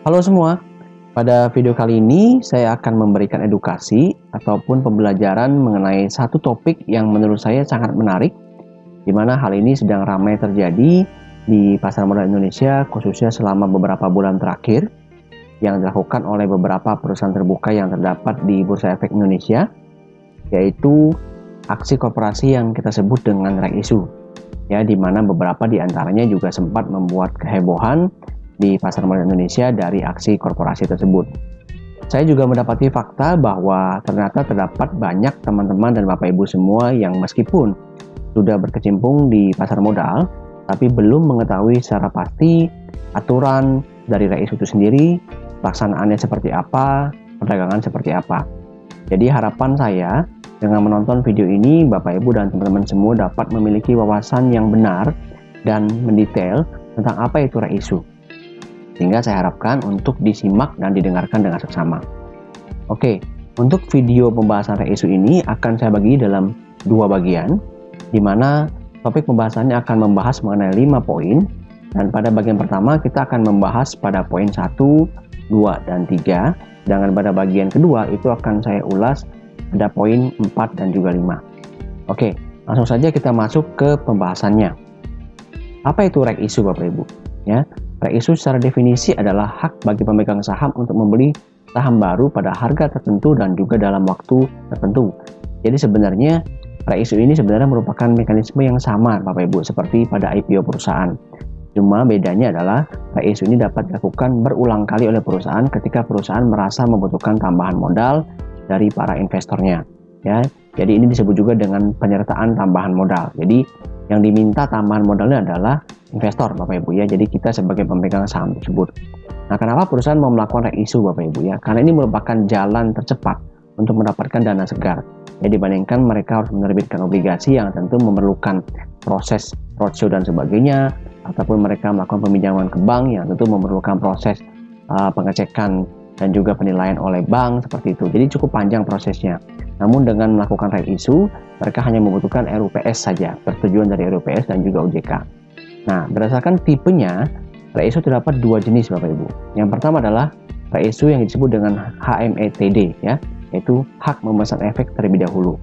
Halo semua, pada video kali ini saya akan memberikan edukasi ataupun pembelajaran mengenai satu topik yang menurut saya sangat menarik, di mana hal ini sedang ramai terjadi di pasar modal Indonesia, khususnya selama beberapa bulan terakhir, yang dilakukan oleh beberapa perusahaan terbuka yang terdapat di Bursa Efek Indonesia, yaitu aksi korporasi yang kita sebut dengan reg issue, ya, di mana beberapa di antaranya juga sempat membuat kehebohan di pasar modal Indonesia dari aksi korporasi tersebut. Saya juga mendapati fakta bahwa ternyata terdapat banyak teman-teman dan Bapak Ibu semua yang meskipun sudah berkecimpung di pasar modal, tapi belum mengetahui secara pasti aturan dari reg issue itu sendiri, pelaksanaannya seperti apa, perdagangan seperti apa. Jadi harapan saya dengan menonton video ini, Bapak Ibu dan teman-teman semua dapat memiliki wawasan yang benar dan mendetail tentang apa itu reg issue, sehingga saya harapkan untuk disimak dan didengarkan dengan seksama. Oke, untuk video pembahasan reg issue ini akan saya bagi dalam dua bagian, di mana topik pembahasannya akan membahas mengenai 5 poin, dan pada bagian pertama kita akan membahas pada poin 1, 2, dan 3, dan pada bagian kedua itu akan saya ulas pada poin 4 dan juga 5. Oke, langsung saja kita masuk ke pembahasannya. Apa itu reg issue Bapak Ibu? Ya, reg issue secara definisi adalah hak bagi pemegang saham untuk membeli saham baru pada harga tertentu dan juga dalam waktu tertentu. Jadi sebenarnya reg issue ini sebenarnya merupakan mekanisme yang sama Bapak Ibu seperti pada IPO perusahaan. Cuma bedanya adalah reg issue ini dapat dilakukan berulang kali oleh perusahaan ketika perusahaan merasa membutuhkan tambahan modal dari para investornya. Ya, jadi ini disebut juga dengan penyertaan tambahan modal. Jadi yang diminta tambahan modalnya adalah investor Bapak Ibu ya, jadi kita sebagai pemegang saham tersebut. Nah, kenapa perusahaan mau melakukan reg issue Bapak Ibu ya? Karena ini merupakan jalan tercepat untuk mendapatkan dana segar. Ya, dibandingkan mereka harus menerbitkan obligasi yang tentu memerlukan proses roadshow dan sebagainya, ataupun mereka melakukan peminjaman ke bank yang tentu memerlukan proses pengecekan dan juga penilaian oleh bank seperti itu. Jadi cukup panjang prosesnya. Namun dengan melakukan reg issue, mereka hanya membutuhkan RUPS saja, persetujuan dari RUPS dan juga OJK. Nah, berdasarkan tipenya, reg issue terdapat dua jenis Bapak Ibu. Yang pertama adalah reg issue yang disebut dengan HMETD, ya, yaitu hak memesan efek terlebih dahulu.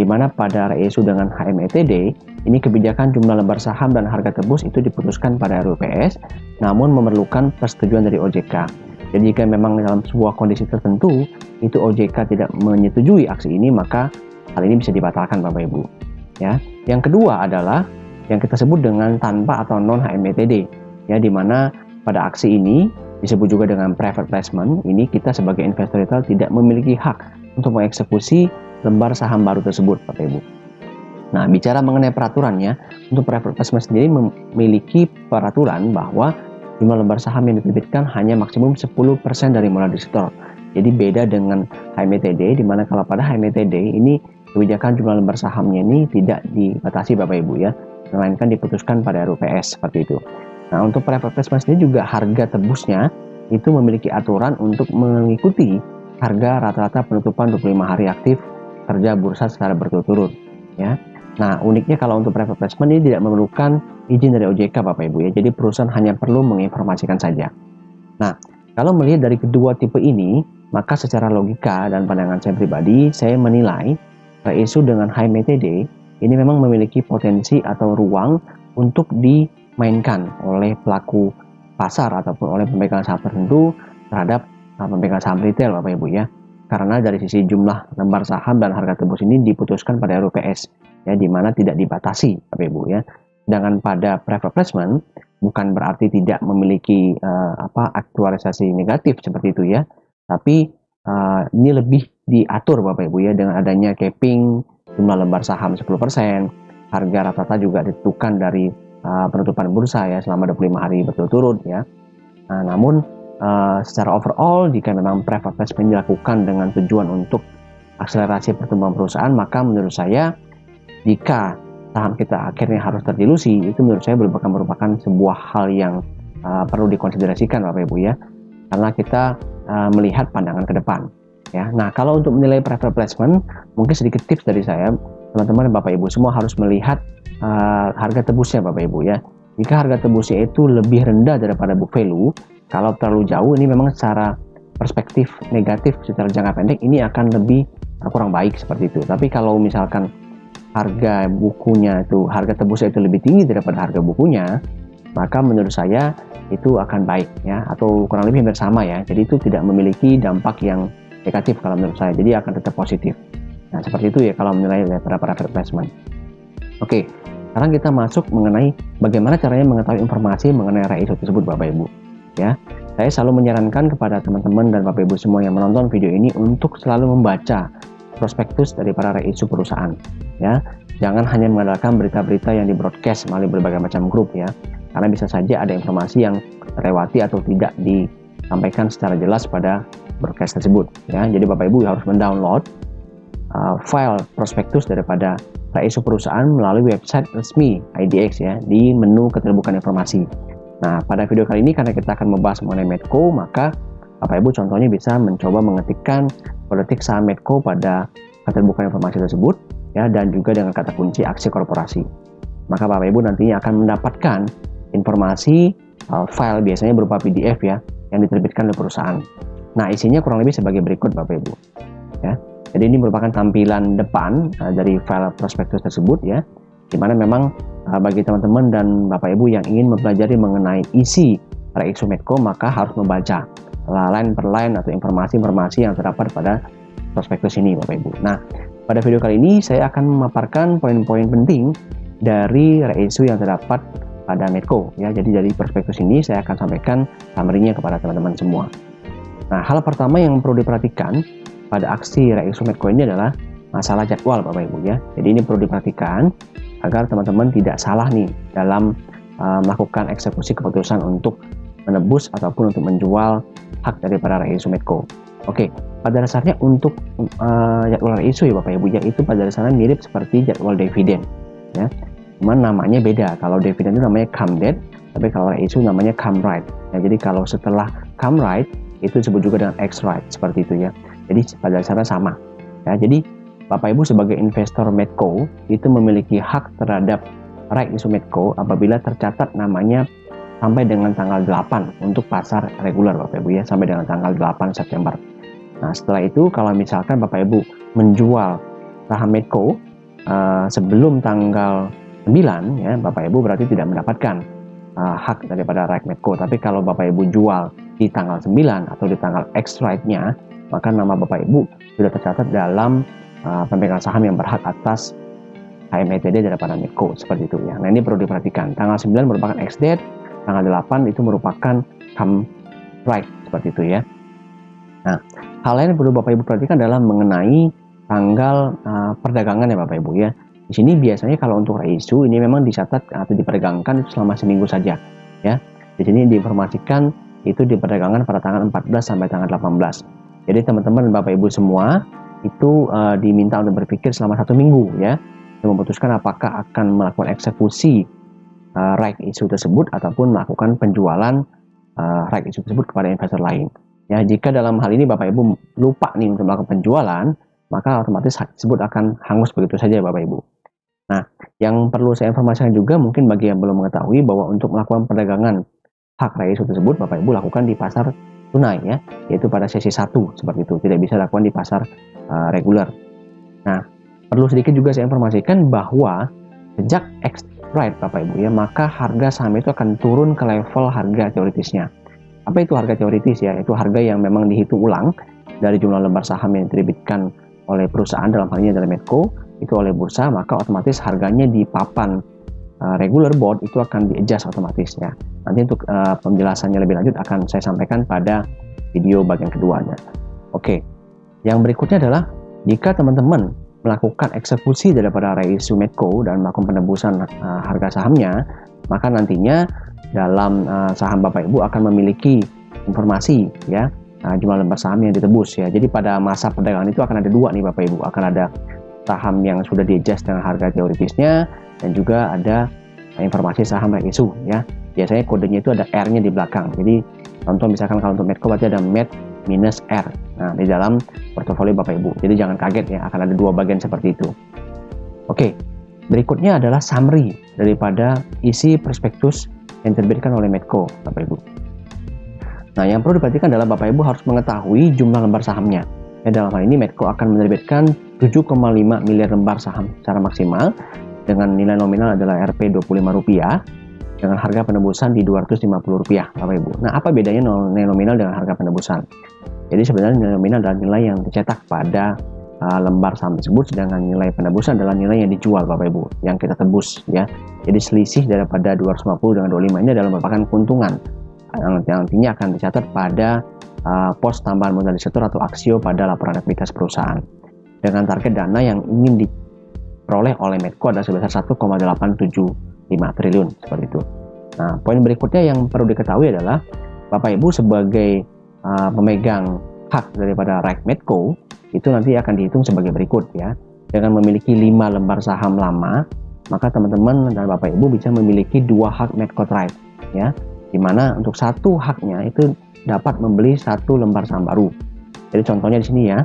Di mana pada reg issue dengan HMETD, ini kebijakan jumlah lembar saham dan harga tebus itu diputuskan pada RUPS, namun memerlukan persetujuan dari OJK. Jadi jika memang dalam sebuah kondisi tertentu itu OJK tidak menyetujui aksi ini, maka hal ini bisa dibatalkan Bapak Ibu. Ya. Yang kedua adalah yang kita sebut dengan tanpa atau non HMETD, ya, di mana pada aksi ini disebut juga dengan private placement. Ini kita sebagai investor retail tidak memiliki hak untuk mengeksekusi lembar saham baru tersebut Bapak Ibu. Nah, bicara mengenai peraturannya, untuk private placement sendiri memiliki peraturan bahwa jumlah lembar saham yang diterbitkan hanya maksimum 10% dari modal disetor. Jadi beda dengan HMETD, di mana kalau pada HMETD ini kebijakan jumlah lembar sahamnya ini tidak dibatasi Bapak Ibu ya, melainkan diputuskan pada RUPS seperti itu. Nah, untuk private placement sendiri juga harga tebusnya itu memiliki aturan untuk mengikuti harga rata-rata penutupan 25 hari aktif kerja bursa secara berturut-turut ya. Nah, uniknya kalau untuk private placement ini tidak memerlukan izin dari OJK Bapak Ibu ya. Jadi perusahaan hanya perlu menginformasikan saja. Nah, kalau melihat dari kedua tipe ini, maka secara logika dan pandangan saya pribadi, saya menilai reg issue dengan HMETD ini memang memiliki potensi atau ruang untuk dimainkan oleh pelaku pasar ataupun oleh pemegang saham tertentu terhadap pemegang saham retail Bapak Ibu ya. Karena dari sisi jumlah lembar saham dan harga tebus ini diputuskan pada RUPS ya, di mana tidak dibatasi Bapak Ibu ya. Sedangkan pada private placement bukan berarti tidak memiliki aktualisasi negatif seperti itu ya, tapi ini lebih diatur Bapak Ibu ya, dengan adanya capping jumlah lembar saham 10%, harga rata-rata juga ditentukan dari penutupan bursa ya selama 25 hari berturut-turut ya. Nah, namun secara overall jika memang private placement dilakukan dengan tujuan untuk akselerasi pertumbuhan perusahaan, maka menurut saya jika saham kita akhirnya harus terdilusi, itu menurut saya merupakan sebuah hal yang perlu dikonsiderasikan Bapak Ibu ya, karena kita melihat pandangan ke depan ya. Nah, kalau untuk menilai private placement, mungkin sedikit tips dari saya, teman-teman Bapak Ibu semua harus melihat harga tebusnya Bapak Ibu ya. Jika harga tebusnya itu lebih rendah daripada book value, Kalau terlalu jauh ini memang secara perspektif negatif secara jangka pendek ini akan lebih kurang baik seperti itu. Tapi kalau misalkan harga bukunya itu, harga tebusnya itu lebih tinggi daripada harga bukunya, maka menurut saya itu akan baik ya, atau kurang lebih hampir sama ya. Jadi itu tidak memiliki dampak yang negatif kalau menurut saya, jadi akan tetap positif. Nah seperti itu ya kalau menilai daripada private investment. Oke, sekarang kita masuk mengenai bagaimana caranya mengetahui informasi mengenai REISU tersebut Bapak Ibu ya. Saya selalu menyarankan kepada teman-teman dan Bapak Ibu semua yang menonton video ini untuk selalu membaca prospektus dari para REISU perusahaan ya. Jangan hanya mengandalkan berita-berita yang di broadcast melalui berbagai macam grup ya, karena bisa saja ada informasi yang terlewati atau tidak disampaikan secara jelas pada broadcast tersebut ya. Jadi Bapak Ibu harus mendownload file prospektus daripada REISU perusahaan melalui website resmi IDX ya, di menu keterbukaan informasi. Nah, pada video kali ini karena kita akan membahas mengenai Medco, maka Bapak Ibu contohnya bisa mencoba mengetikkan politik saham Medco pada keterbukaan informasi tersebut ya, dan juga dengan kata kunci aksi korporasi. Maka Bapak Ibu nantinya akan mendapatkan informasi file biasanya berupa PDF ya, yang diterbitkan oleh perusahaan. Nah, isinya kurang lebih sebagai berikut Bapak Ibu ya. Jadi ini merupakan tampilan depan dari file prospektus tersebut ya, dimana memang bagi teman-teman dan Bapak Ibu yang ingin mempelajari mengenai isi REISU Medco, maka harus membaca line per line atau informasi-informasi yang terdapat pada prospektus ini Bapak Ibu. Nah, pada video kali ini saya akan memaparkan poin-poin penting dari REISU yang terdapat pada Medco ya. Jadi dari prospektus ini saya akan sampaikan summary-nya kepada teman-teman semua. Nah, hal pertama yang perlu diperhatikan pada aksi REISU Medco ini adalah masalah jadwal Bapak Ibu ya. Jadi ini perlu diperhatikan agar teman-teman tidak salah nih dalam melakukan eksekusi keputusan untuk menebus ataupun untuk menjual hak daripada REISU Medco. Oke, pada dasarnya untuk jadwal REISU ya Bapak Ibu ya, itu pada dasarnya mirip seperti jadwal dividen ya. Cuman namanya beda. Kalau dividen itu namanya come date, tapi kalau REISU namanya come right. Ya, jadi kalau setelah come right itu disebut juga dengan ex right seperti itu ya. Jadi pada dasarnya sama ya. Jadi Bapak Ibu sebagai investor Medco itu memiliki hak terhadap REISU Medco apabila tercatat namanya sampai dengan tanggal 8 untuk pasar reguler Bapak Ibu ya, sampai dengan tanggal 8 September. Nah setelah itu kalau misalkan Bapak Ibu menjual saham Medco sebelum tanggal 9 ya, Bapak Ibu berarti tidak mendapatkan hak daripada REISU Medco. Tapi kalau Bapak Ibu jual di tanggal 9 atau di tanggal ex right-nya, maka nama Bapak Ibu sudah tercatat dalam pemegang saham yang berhak atas HMETD daripada Medco seperti itu ya. Nah ini perlu diperhatikan. Tanggal 9 merupakan ex date, tanggal 8 itu merupakan come right seperti itu ya. Nah hal lain yang perlu Bapak Ibu perhatikan adalah mengenai tanggal perdagangan ya Bapak Ibu ya. Di sini biasanya kalau untuk REISU ini memang dicatat atau diperdagangkan itu selama seminggu saja ya. Di sini diinformasikan itu diperdagangkan pada tanggal 14 sampai tanggal 18. Jadi teman-teman dan Bapak Ibu semua itu diminta untuk berpikir selama 1 minggu ya, dan memutuskan apakah akan melakukan eksekusi REISU tersebut ataupun melakukan penjualan REISU tersebut kepada investor lain. Ya, jika dalam hal ini Bapak Ibu lupa nih untuk melakukan penjualan, maka otomatis hak tersebut akan hangus begitu saja Bapak Ibu. Nah, yang perlu saya informasikan juga mungkin bagi yang belum mengetahui bahwa untuk melakukan perdagangan hak REISU tersebut Bapak Ibu lakukan di pasar tunai ya, yaitu pada sesi 1 seperti itu, tidak bisa dilakukan di pasar reguler. Nah, perlu sedikit juga saya informasikan bahwa sejak ex right Bapak Ibu ya, maka harga saham itu akan turun ke level harga teoritisnya. Apa itu harga teoritis ya? Itu harga yang memang dihitung ulang dari jumlah lembar saham yang diterbitkan oleh perusahaan, dalam hal ini adalah Medco, itu oleh bursa, maka otomatis harganya di papan regular board itu akan di-adjust otomatis ya. Nanti untuk penjelasannya lebih lanjut akan saya sampaikan pada video bagian keduanya. Oke, yang berikutnya adalah jika teman-teman melakukan eksekusi daripada REISU Medco dan melakukan penebusan harga sahamnya, maka nantinya dalam saham Bapak Ibu akan memiliki informasi ya, jumlah lembar saham yang ditebus ya. Jadi pada masa perdagangan itu akan ada 2 nih Bapak Ibu, akan ada saham yang sudah di-adjust dengan harga teoritisnya dan juga ada informasi saham REISU ya. Biasanya kodenya itu ada R-nya di belakang. Jadi contoh misalkan kalau untuk Medco berarti ada Med minus R. Nah, di dalam portofolio Bapak Ibu. Jadi jangan kaget ya, akan ada 2 bagian seperti itu. Oke, berikutnya adalah summary daripada isi prospektus yang diterbitkan oleh Medco Bapak Ibu. Nah, yang perlu diperhatikan adalah Bapak Ibu harus mengetahui jumlah lembar sahamnya. Ya, dalam hal ini Medco akan menerbitkan 7,5 miliar lembar saham secara maksimal dengan nilai nominal adalah Rp25 dengan harga penebusan di Rp250, Bapak Ibu. Nah, apa bedanya nilai nominal dengan harga penebusan? Jadi sebenarnya nilai nominal adalah nilai yang dicetak pada lembar saham tersebut, sedangkan nilai penebusan adalah nilai yang dijual, Bapak Ibu, yang kita tebus ya. Jadi selisih daripada 250 dengan 25 ini adalah merupakan keuntungan yang nantinya akan dicatat pada pos tambahan modal depositor atau aksio pada laporan ekuitas perusahaan. Dengan target dana yang ingin diperoleh oleh Medco adalah sebesar 1,875 triliun seperti itu. Nah, poin berikutnya yang perlu diketahui adalah Bapak Ibu sebagai pemegang hak daripada RAIC Medco itu nanti akan dihitung sebagai berikut ya. Dengan memiliki 5 lembar saham lama, maka teman-teman dan Bapak Ibu bisa memiliki 2 hak Medco Trade ya. Dimana untuk satu haknya itu dapat membeli 1 lembar saham baru. Jadi contohnya di sini ya,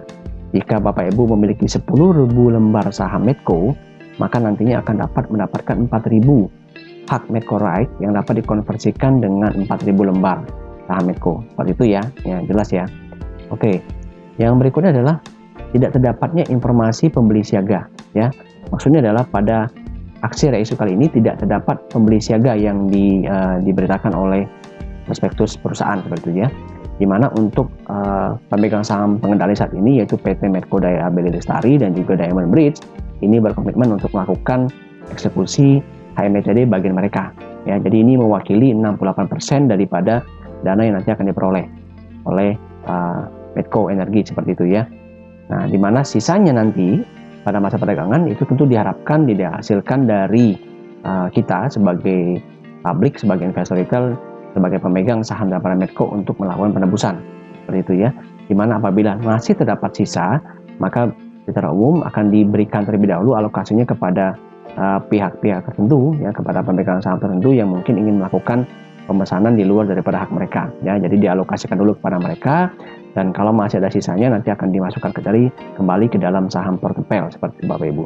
jika Bapak Ibu memiliki 10.000 lembar saham Medco, maka nantinya akan dapat mendapatkan 4.000 hak Medco RAIC yang dapat dikonversikan dengan 4.000 lembar saham Medco. Seperti itu ya, jelas ya. Oke, yang berikutnya adalah tidak terdapatnya informasi pembeli siaga ya. Maksudnya adalah pada aksi reisu kali ini tidak terdapat pembeli siaga yang diberitakan oleh prospektus perusahaan seperti itu ya. Dimana untuk pemegang saham pengendali saat ini yaitu PT Medco Daya Abeli Lestari dan juga Diamond Bridge ini berkomitmen untuk melakukan eksekusi HMCD bagian mereka ya. Jadi ini mewakili 68% daripada dana yang nanti akan diperoleh oleh Medco Energi seperti itu ya. Nah, dimana sisanya nanti pada masa perdagangan itu tentu diharapkan dihasilkan dari kita sebagai publik, sebagai investor retail, sebagai pemegang saham daripada Medco untuk melakukan penebusan seperti itu ya. Dimana apabila masih terdapat sisa, maka secara umum akan diberikan terlebih dahulu alokasinya kepada pihak-pihak tertentu ya, kepada pemegang saham tertentu yang mungkin ingin melakukan pemesanan di luar daripada hak mereka ya. Jadi dialokasikan dulu kepada mereka, dan kalau masih ada sisanya nanti akan dimasukkan kembali ke dalam saham portfolio seperti Bapak Ibu.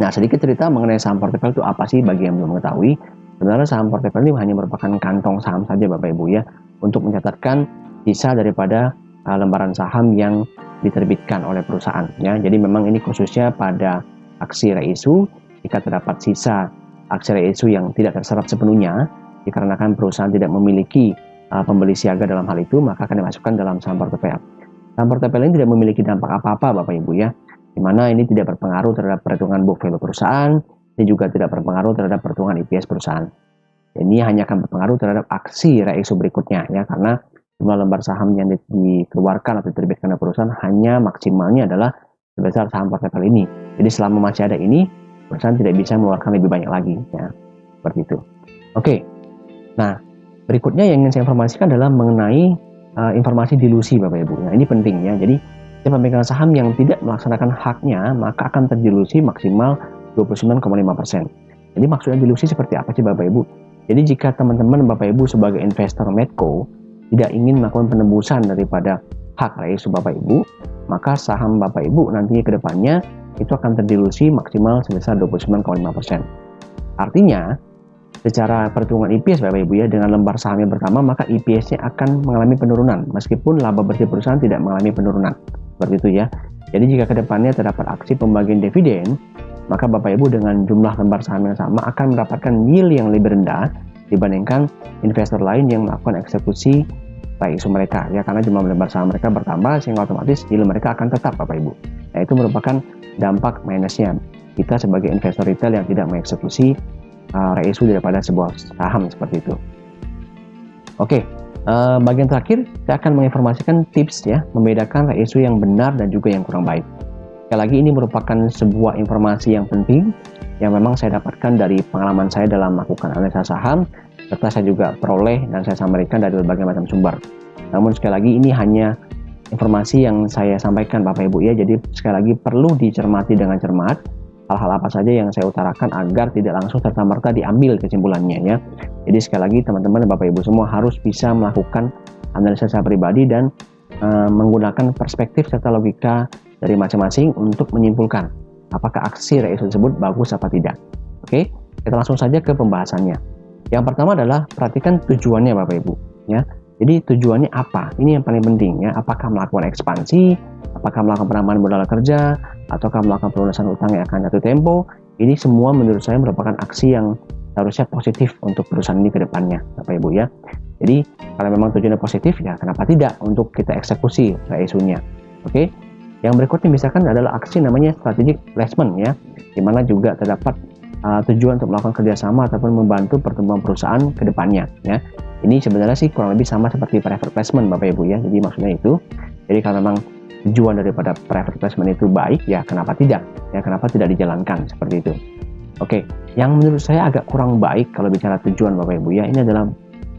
Nah, sedikit cerita mengenai saham portfolio itu apa sih bagi yang belum mengetahui. Sebenarnya saham portfolio ini hanya merupakan kantong saham saja Bapak Ibu ya, untuk mencatatkan sisa daripada lembaran saham yang diterbitkan oleh perusahaan ya. Jadi memang ini khususnya pada aksi reisu. Jika terdapat sisa aksi reisu yang tidak terserap sepenuhnya dikarenakan perusahaan tidak memiliki pembeli siaga dalam hal itu, maka akan dimasukkan dalam saham portfolio. Saham portfolio ini tidak memiliki dampak apa-apa Bapak Ibu ya, dimana ini tidak berpengaruh terhadap perhitungan book value perusahaan, ini juga tidak berpengaruh terhadap perhitungan EPS perusahaan. Ini hanya akan berpengaruh terhadap aksi reisu berikutnya ya, karena jumlah lembar saham yang dikeluarkan atau diterbitkan oleh perusahaan hanya maksimalnya adalah sebesar saham portfolio ini. Jadi selama masih ada ini, perusahaan tidak bisa mengeluarkan lebih banyak lagi ya, seperti itu. Oke. Nah, berikutnya yang ingin saya informasikan adalah mengenai informasi dilusi Bapak Ibu. Nah, ini penting ya. Jadi, pemegang saham yang tidak melaksanakan haknya maka akan terdilusi maksimal 29,5%. Jadi maksudnya dilusi seperti apa sih Bapak Ibu? Jadi jika teman-teman Bapak Ibu sebagai investor Medco tidak ingin melakukan penebusan daripada hak reisu Bapak Ibu, maka saham Bapak Ibu nantinya ke depannya itu akan terdilusi maksimal sebesar 29,5%. Artinya, secara perhitungan EPS Bapak Ibu ya, dengan lembar saham yang pertama maka EPS-nya akan mengalami penurunan meskipun laba bersih perusahaan tidak mengalami penurunan. Seperti itu ya. Jadi jika kedepannya terdapat aksi pembagian dividen, maka Bapak Ibu dengan jumlah lembar saham yang sama akan mendapatkan yield yang lebih rendah dibandingkan investor lain yang melakukan eksekusi reisu mereka ya, karena jumlah lembar saham mereka bertambah sehingga otomatis yield mereka akan tetap Bapak Ibu. Nah, itu merupakan dampak minusnya kita sebagai investor retail yang tidak mengeksekusi reisu daripada sebuah saham seperti itu. Oke, bagian terakhir saya akan menginformasikan tips ya membedakan reisu yang benar dan juga yang kurang baik. Sekali lagi ini merupakan sebuah informasi yang penting yang memang saya dapatkan dari pengalaman saya dalam melakukan analisa saham, serta saya juga peroleh dan saya sampaikan dari berbagai macam sumber. Namun sekali lagi ini hanya informasi yang saya sampaikan Bapak Ibu ya, jadi sekali lagi perlu dicermati dengan cermat hal-hal apa saja yang saya utarakan agar tidak langsung serta-merta diambil kesimpulannya ya. Jadi sekali lagi teman-teman dan Bapak Ibu semua harus bisa melakukan analisa secara pribadi dan menggunakan perspektif serta logika dari masing-masing untuk menyimpulkan apakah aksi reisu tersebut bagus apa tidak. Oke, kita langsung saja ke pembahasannya. Yang pertama adalah perhatikan tujuannya Bapak Ibu ya. Jadi tujuannya apa? Ini yang paling penting ya. Apakah melakukan ekspansi, apakah melakukan penambahan modal kerja, ataukah melakukan pelunasan utang yang akan jatuh tempo? Ini semua menurut saya merupakan aksi yang harusnya positif untuk perusahaan ini ke depannya, Bapak Ibu ya. Jadi kalau memang tujuannya positif ya kenapa tidak untuk kita eksekusi isunya. Oke. Yang berikutnya misalkan adalah aksi namanya strategic placement ya, dimana juga terdapat tujuan untuk melakukan kerjasama ataupun membantu pertumbuhan perusahaan ke depannya ya. Ini sebenarnya sih kurang lebih sama seperti private placement Bapak Ibu ya. Jadi maksudnya itu, jadi kalau memang tujuan daripada private placement itu baik ya kenapa tidak? Ya kenapa tidak dijalankan seperti itu. Oke, yang menurut saya agak kurang baik kalau bicara tujuan Bapak Ibu ya, ini adalah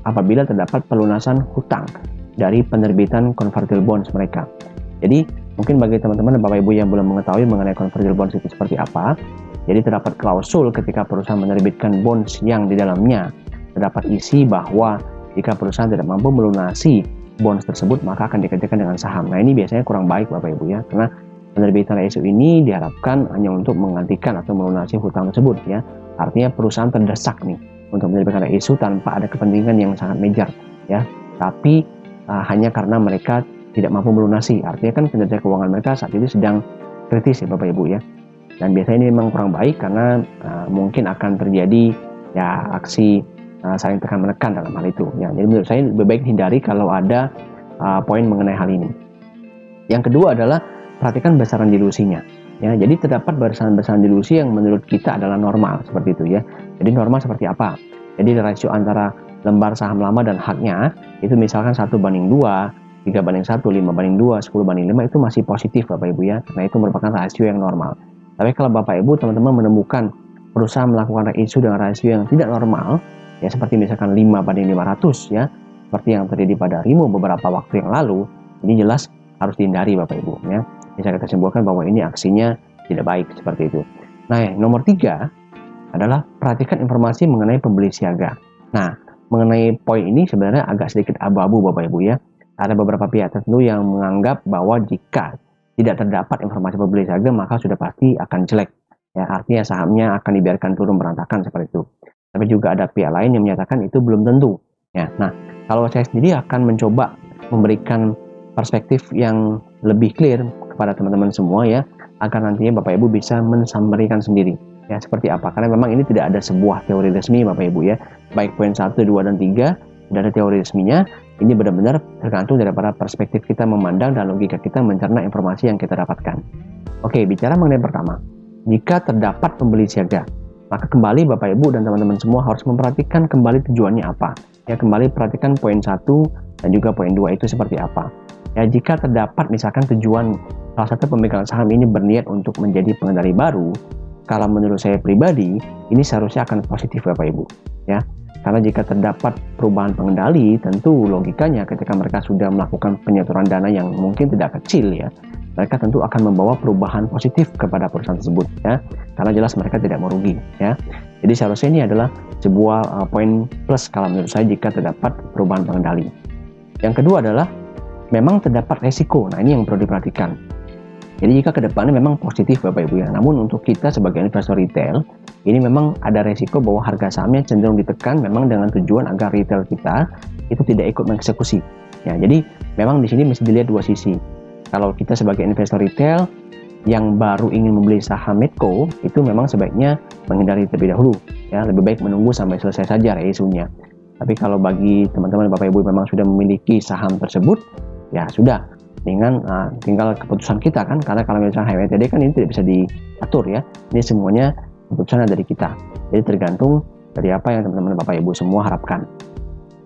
apabila terdapat pelunasan hutang dari penerbitan convertible bonds mereka. Jadi mungkin bagi teman-teman dan Bapak Ibu yang belum mengetahui mengenai convertible bonds itu seperti apa, jadi terdapat klausul ketika perusahaan menerbitkan bonds yang di dalamnya terdapat isi bahwa jika perusahaan tidak mampu melunasi bonds tersebut maka akan dikerjakan dengan saham. Nah ini biasanya kurang baik Bapak Ibu ya, karena penerbitan isu ini diharapkan hanya untuk menggantikan atau melunasi hutang tersebut ya. Artinya perusahaan terdesak nih untuk menerbitkan isu tanpa ada kepentingan yang sangat major ya, tapi hanya karena mereka tidak mampu melunasi. Artinya kan kinerja keuangan mereka saat itu sedang kritis ya Bapak Ibu ya. Dan biasanya ini memang kurang baik karena mungkin akan terjadi ya aksi saling tekan menekan dalam hal itu ya. Jadi menurut saya lebih baik hindari kalau ada poin mengenai hal ini. Yang kedua adalah perhatikan besaran dilusinya ya. Jadi terdapat besaran dilusi yang menurut kita adalah normal seperti itu ya. Jadi normal seperti apa? Jadi rasio antara lembar saham lama dan haknya itu misalkan 1:2, 3:1, 5:2, 10:5 itu masih positif Bapak Ibu ya, karena itu merupakan rasio yang normal. Tapi kalau Bapak Ibu teman-teman menemukan perusahaan melakukan rasio dengan rasio yang tidak normal ya, seperti misalkan 5:500 ya, seperti yang terjadi pada Rimo beberapa waktu yang lalu, ini jelas harus dihindari Bapak Ibu ya. Bisa kita simpulkan bahwa ini aksinya tidak baik seperti itu. Nah yang nomor 3 adalah perhatikan informasi mengenai pembeli siaga. Nah mengenai poin ini sebenarnya agak sedikit abu-abu Bapak Ibu ya. Ada beberapa pihak tertentu yang menganggap bahwa jika tidak terdapat informasi pembeli siaga maka sudah pasti akan jelek ya, artinya sahamnya akan dibiarkan turun berantakan seperti itu. Tapi juga ada pihak lain yang menyatakan itu belum tentu ya. Nah kalau saya sendiri akan mencoba memberikan perspektif yang lebih clear kepada teman-teman semua ya, agar nantinya Bapak Ibu bisa mensummarikan sendiri ya seperti apa, karena memang ini tidak ada sebuah teori resmi Bapak Ibu ya, baik poin 1, 2, dan 3 dari teori resminya. Ini benar-benar tergantung daripada perspektif kita memandang dan logika kita mencerna informasi yang kita dapatkan. Oke, bicara mengenai pertama, jika terdapat pembeli siaga, maka kembali Bapak Ibu dan teman-teman semua harus memperhatikan kembali tujuannya apa. Ya, kembali perhatikan poin 1 dan juga poin 2 itu seperti apa. Ya, jika terdapat misalkan tujuan salah satu pemegang saham ini berniat untuk menjadi pengendali baru, kalau menurut saya pribadi, ini seharusnya akan positif Bapak Ibu. Ya, karena jika terdapat perubahan pengendali, tentu logikanya ketika mereka sudah melakukan penyetoran dana yang mungkin tidak kecil ya, mereka tentu akan membawa perubahan positif kepada perusahaan tersebut ya, karena jelas mereka tidak merugi ya. Jadi seharusnya ini adalah sebuah poin plus kalau menurut saya jika terdapat perubahan pengendali. Yang kedua adalah memang terdapat resiko. Nah ini yang perlu diperhatikan. Jadi jika kedepannya memang positif Bapak Ibu ya, namun untuk kita sebagai investor retail, ini memang ada resiko bahwa harga sahamnya cenderung ditekan memang dengan tujuan agar retail kita itu tidak ikut mengeksekusi. Ya, jadi memang di sini mesti dilihat dua sisi. Kalau kita sebagai investor retail yang baru ingin membeli saham Medco, itu memang sebaiknya menghindari terlebih dahulu. Ya, lebih baik menunggu sampai selesai saja isunya. Tapi kalau bagi teman-teman Bapak Ibu memang sudah memiliki saham tersebut, ya sudah. Dengan tinggal keputusan kita kan, karena kalau misalnya HWTD kan ini tidak bisa diatur ya, ini semuanya keputusan dari kita, jadi tergantung dari apa yang teman-teman Bapak Ibu semua harapkan.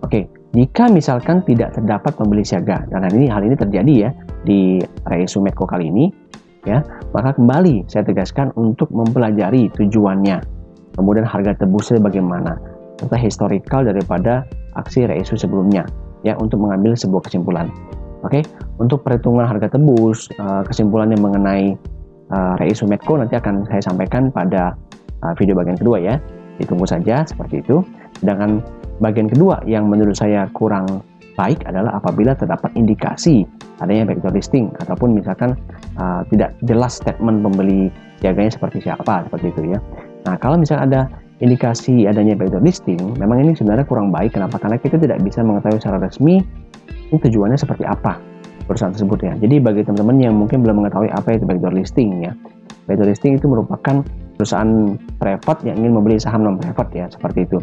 Oke, jika misalkan tidak terdapat pembeli siaga, dan hal ini terjadi ya di reisu Medco kali ini ya, maka kembali saya tegaskan untuk mempelajari tujuannya, kemudian harga tebusnya bagaimana, serta historical daripada aksi reisu sebelumnya ya, untuk mengambil sebuah kesimpulan. Oke, untuk perhitungan harga tebus, kesimpulannya mengenai reisu Medco nanti akan saya sampaikan pada video bagian kedua ya. Ditunggu saja seperti itu. Sedangkan bagian kedua yang menurut saya kurang baik adalah apabila terdapat indikasi adanya backdoor listing ataupun misalkan tidak jelas statement pembeli siaganya seperti siapa, seperti itu ya. Nah, kalau misalnya ada indikasi adanya backdoor listing, memang ini sebenarnya kurang baik. Kenapa? Karena kita tidak bisa mengetahui secara resmi ini tujuannya seperti apa perusahaan tersebut ya. Jadi bagi teman-teman yang mungkin belum mengetahui apa itu backdoor listing ya, backdoor listing itu merupakan perusahaan private yang ingin membeli saham non private ya, seperti itu.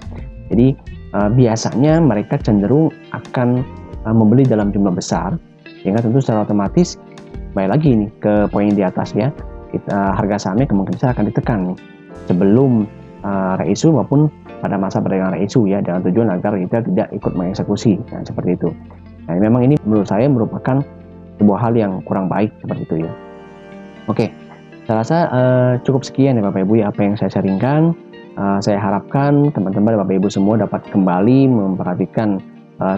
Jadi biasanya mereka cenderung akan membeli dalam jumlah besar, sehingga tentu secara otomatis baik lagi nih ke poin di atas ya, harga sahamnya kemungkinan besar akan ditekan nih sebelum reisu maupun pada masa perdagangan reisu ya, dengan tujuan agar kita tidak ikut mengeksekusi. Nah, seperti itu. Nah, memang ini menurut saya merupakan sebuah hal yang kurang baik seperti itu ya. Oke, saya rasa cukup sekian ya Bapak Ibu ya apa yang saya sharingkan. Saya harapkan teman-teman Bapak Ibu semua dapat kembali memperhatikan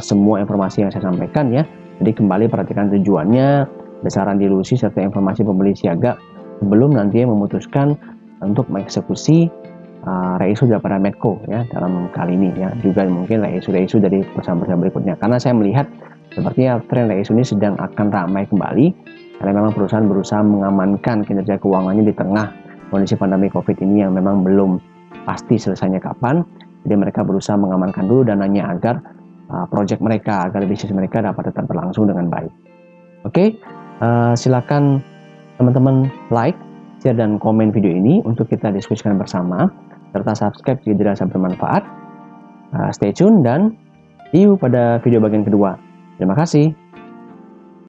semua informasi yang saya sampaikan ya. Jadi kembali perhatikan tujuannya, besaran dilusi serta informasi pembeli siaga sebelum nantinya memutuskan untuk mengeksekusi reisu daripada Medco ya dalam kali ini ya, juga mungkin reisu dari perusahaan-perusahaan berikutnya, karena saya melihat sepertinya tren reisu ini sedang akan ramai kembali karena memang perusahaan berusaha mengamankan kinerja keuangannya di tengah kondisi pandemi COVID ini yang memang belum pasti selesainya kapan. Jadi mereka berusaha mengamankan dulu dananya agar project mereka, agar bisnis mereka dapat tetap berlangsung dengan baik. Oke, silakan teman-teman like, share dan komen video ini untuk kita diskusikan bersama, serta subscribe jika dirasa bermanfaat. Stay tune dan see you pada video bagian kedua. Terima kasih.